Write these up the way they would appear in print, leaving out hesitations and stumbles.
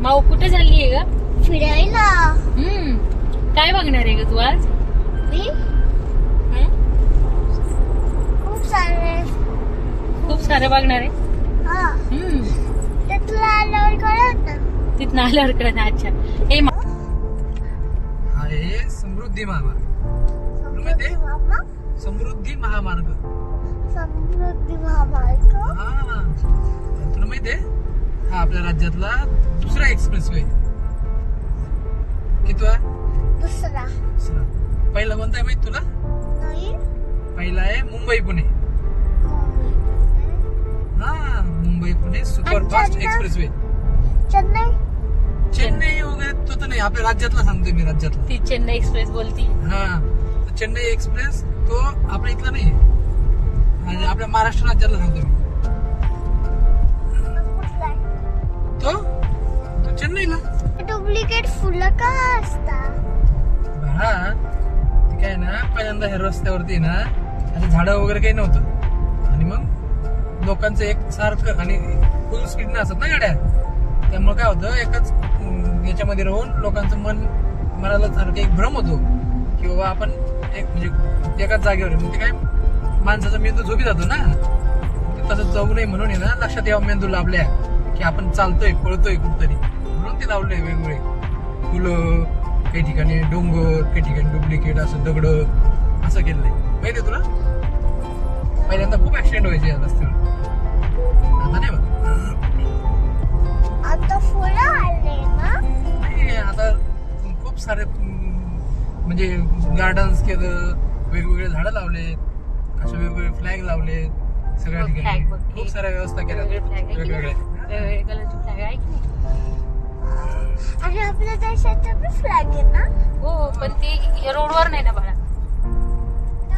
माऊ कुठे चालली आहे ग? फिरायला. काय बघणार आहे ग तू आज? मी खूप सारे बघणार आहे. हा. ते तुला आल्यावर कळत. तिथं आल्यावर कळत. अच्छा. हे आहे समृद्धी महामार्ग. समृद्धी महामार्ग. समृद्धी महामार्ग. हा, तुला माहितीये हा आपल्या राज्यातला दुसरा एक्सप्रेस वे. किती आहे? दुसरा. पहिला कोणता आहे माहित तुला? नाही. पहिला आहे मुंबई पुणे. हा, Mumbai Pune superfast express way. Chennai वगैरे तो तर नाही, आपल्या राज्यातला सांगतोय मी, राज्यातला. ती चेन्नई एक्सप्रेस बोलती. हा, चेन्नई एक्सप्रेस तो आपल्या इथला नाही आणि आपल्या महाराष्ट्र राज्यातला सांगतोय मी. तो चेन्नईला. डुप्लिकेट फुलं का असतात? हा, ते काय ना, पहिल्यांदा ह्या रस्त्यावरती ना असे झाडं वगैरे काही नव्हतं आणि मग लोकांचं एक सारखं आणि फुल स्पीड न असत ना गाड्या, त्यामुळे काय होतं एकाच याच्यामध्ये राहून लोकांचं मनाला सारखं एक भ्रम होतो की बाबा आपण एक म्हणजे एकाच जागेवर आहे. मग ते काय माणसाचा मेंदू झोपी जातो ना, ते तसं जाऊ नये म्हणून आहे ना, लक्षात यावं मेंदूला आपल्या की आपण चालतोय पळतोय कुठतरी, म्हणून ते लावलंय वेगवेगळे फुलं, काही ठिकाणी डोंगर, काही ठिकाणी डुप्लिकेट असं दगड असं केलंय. माहितीये तुला? पहिल्यांदा खूप ऍक्सिडेंट व्हायचे या रस्त्यावर, आता नाही बघ. आता फुलं आले ना. नाही, आता खूप सारे म्हणजे गार्डन्स केलं, वेगवेगळे झाडं लावलेत, असे वेगवेगळे फ्लॅग लावलेत सगळ्या ठिकाणी. खूप साऱ्या व्यवस्था केल्या वेगवेगळ्या कलरचे फ्लॅग आहे की नाही? आणि आपल्या देशाचा पण फ्लॅग आहे ना. हो, पण ती रोडवर नाही ना बाळा.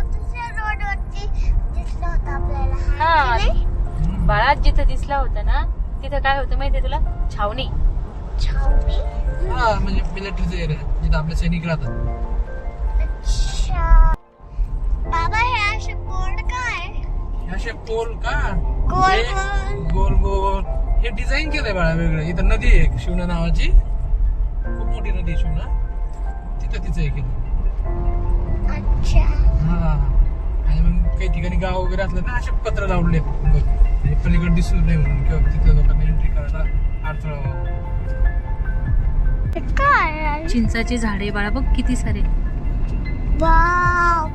दुसऱ्या रोडवरती दिसला होता आपल्याला. हा. नाही? बाळा जिथं दिसला होता ना, तिथं काय होतं माहितीये तुला? छावणी. छावणी. हा, म्हणजे मिलिटरीचा एरिया जिथं आपले सैनिक राहतात. अच्छा. बाबा हे असे बोर्ड काय? हे असे पोल का गोल हे गोल. गोल गोल हे डिझाईन केलंय बाळा वेगळं. इथं नदी आहे शिवना नावाची, खूप मोठी नदी आहे शिवना, तिथं तिचं हे केलं. अच्छा. हा, आणि मग काही ठिकाणी गाव वगैरे असलं ना असे पत्र लावले म्हणजे पलीकडे दिसू नये म्हणून, किंवा तिथं लोकांना एंट्री करायला अडथळा व्हावा. काय? चिंचाची झाडे बाळा बघ किती सारे. वाव.